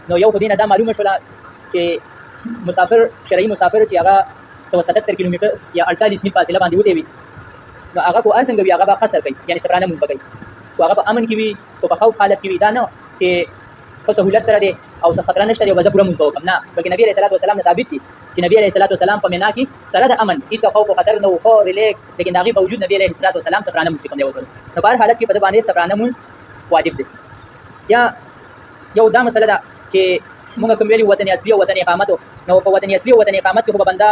نو یو خو دې نه دا معلومه شوله چې مسافر شرعي مسافر چې هغه 177 کیلومتر یا 48 میل فاصله باندې وتی وي نو هغه کو ارڅنګ وي هغه به قصر کوي یعنی سفرانه مونږ کوي خو هغه په امن کې وي او په خوف حالت کې وي دا نه چې په سهولت سره دی او څه خطر نشته دی او زه پوره مونږ کوم نه بلکې نبی عليه الصلاه والسلام نه ثابت دي چې نبی عليه الصلاه والسلام په مینا کې سره د امن هیڅ خوف او خطر نه او خو ریلیکس لیکن هغه باوجود نبی عليه الصلاه والسلام سفرانه مونږ کوم دی نو په هر حالت کې په باندې سفرانه مونږ واجب دي یا یو دا مسله ده چې موږ کوم ویلي وطن اصلي او وطن اقامت نو په وطن اصلي او وطن اقامت کې به بنده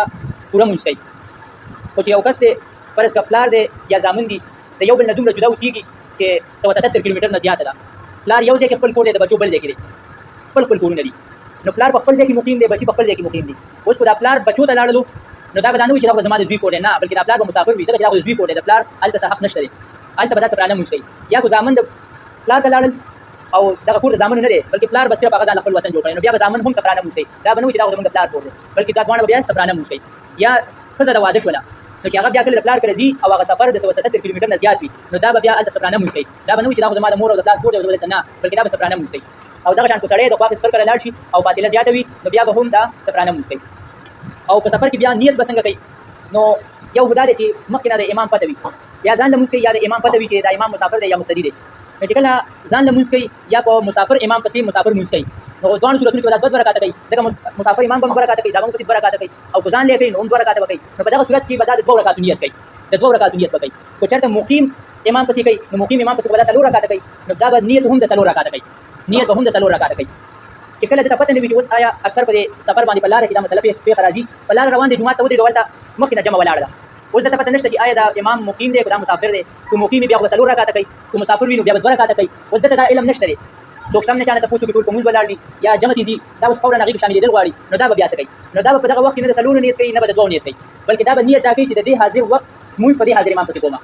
پوره مونږ کوي خو چې یو کس دی فرض کا پلار دی یا زامن دی د یو بل نه دومره جدا اوسېږي چې 177 کیلومتر نه زیاته ده پلار یو ځای کې خپل کور دی د بچو بل ځای کې دی خپل کورونه دي نو پلار په خپل ځای کې مقیم دی بچي په خپل ځای کې مقیم دي اوس کو دا پلار بچو ته لاړلو نو دا به دا نه وي چې دا زما د زوی کور دی نه بلکې دا پلار به مسافر وي ځکه چې دا د زوی کور دی د پلار هلته څه حق نشته دی هلته به دا سفرانه مونږ کوي یا کو زامن د پلار ته لاړل او دا کور د زامن نه دی بلکې پلار به صرف هغه ځان خپل وطن جوړ کړي نو بیا به زامن هم سفرانه مونږ کوي دا به نه وي چې دا زموږ د پلار کور دی بلکې دا ځوان بیا سفرانه مونږ کوي یا ښځه د واده شوله نو چې هغه بیا کله د پلار کړی او هغه سفر د 177 کیلومتر نه زیات وي نو دا به بیا هلته سفرانه مونږ کوي دا به نه وي چې دا زما د مور او د پلار کور دی او نه بلکې دا به سفرانه مونږ کوي او دغه شان کو سړی د خوا سفر کړه لاړ شي او فاصله زیاته وي نو بیا به هم دا سفرانه مونږ کوي او په سفر کې بیا نیت به څنګه کوي نو یو خدای دی چې مخکې نه د امام پته وي یا ځان د مونږ کوي یا د امام پته وي چې دا امام مسافر دی یا مقتدی دی چې کله ځان د مونږ کوي یا په مسافر امام پسې مسافر مونږ کوي نو دوه صورتونو کې دا دوه رکعات کوي ځکه مسافر امام به رکعات کوي دا موږ په رکعات کوي او ځان لې کوي نو دوه رکعات کوي نو په دغه صورت کې به دا دوه رکعات نیت کوي د دوه رکعات نیت کوي کو چېرته مقیم امام پسې کوي نو مقیم امام پسې به دا څلور رکعات کوي نو دا به نیت هم د څلور رکعات کوي نیت به هم د څلور رکعات کوي چې کله د پته نه وي چې اوس آیا اکثر په سفر باندې په لار کې دا مسله په خراجي په لار روان دي جمعه ته ودرېږي ولته مخکې نه جمع ولاړ ده اوس د پته نشته چې آیا دا امام مقیم دی که دا مسافر دی که مقیم بیا به څلور رکعات کوي که مسافر وي نو بیا به دوه رکعات کوي اوس دته دا علم نشته دی څوک هم نه چانه تاسو کې ټول کوم ولاړ دي یا جمع دي دا اوس فورا هغه شامل دي غواړي نو دا به بیا څه کوي نو دا به په دغه وخت کې نه د څلور نیت کوي نه به د دوه نیت کوي بلکې دا به نیت دا کوي چې د دې حاضر وخت مونږ په دې حاضر امام پسې کومه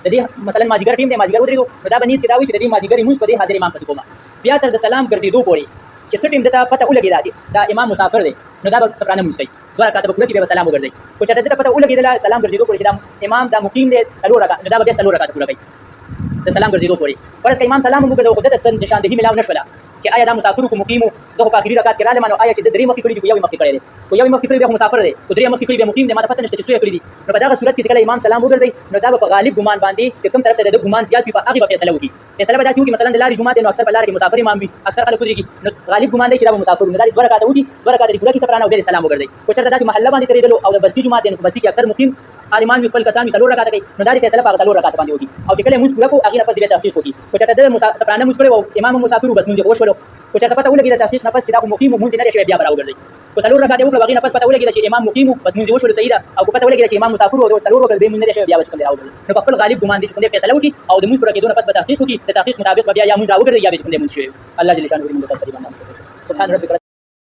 د دې مثلا مازیګر ټیم دی مازیګر ودرېږو نو دا به نیت کې دا وي چې د دې مازیګر مونږ په دې حاضر امام پسې کومه بیا تر د سلام ګرځېدو پورې چې څه ټیم دته پته ولګېده چې دا امام مسافر دی نو دا به سفرانه مونږ کوي دوه رکعات به پوره کړي بیا سلام وګرځي خو چې دته پته ولګېدله سلام ګرځېدو پورې چې دا امام دا مقیم دی څلور رکعات نو دا به بیا څلور رکعات پوره کوي د سلام ګرځېدو پورې فرض کړه امام سلام وګرځاو خو دته نشاندهي ملاو نشوله چې آیا دا مسافر کو مقیم زه په اخري رکعت کې راځم نو آیا چې د درې مخکې کړي دي یو مخکې کړي دي او یو مخکې کړي بیا مسافر دی او درې مخکې کړي بیا مقیم دی ما ته پته نشته چې څو کړي دي نو په دغه صورت کې چې کله امام سلام وګرځي نو دا په غالب ګمان باندې چې کوم طرف ته د ګمان زیات وي په هغه به فیصله وکړي فیصله به دا شي چې مثلا د لارې جمعه دی نو اکثر په لارې کې مسافر امام وي اکثر خلک ودرېږي نو غالب ګمان دی چې دا مسافر نو دا دوه رکعات وکړي دوه رکعات پوره کې سفرانه او بیا سلام وګرځي خو چېرته داسې محله باندې ترېدلو او د بستی جمعه دی نو په بستی کې اکثر مقیم عالمان خپل کسان څلور رکعات کوي نو دا فیصله په څلور رکعات باندې وکړي او چې کله موږ پوره کوو هغه نه پس بیا تحقیق وکړي خو چېرته د سفرانه موږ کړو او امام مسافر بس موږ وشولو خو چېرته پته ولګي د تحقیق نه پس چې دا مقیم مونږ نه شي بیا راوګرځي خو څلور رکعات وکړو هغه نه پس پته ولګي چې امام مقیم بس موږ وشولو صحیح ده او پته ولګي چې امام مسافر او څلور وکړو به موږ نه شي بیا وسکم راوګرځي نو په خپل غالب ګمان دي چې فیصله وکړي او د موږ پوره کېدو نه پس به تحقیق وکړي د تحقیق مطابق بیا یا موږ راوګرځي یا به موږ شي الله جل شانه موږ ته تقریبا سبحان ربك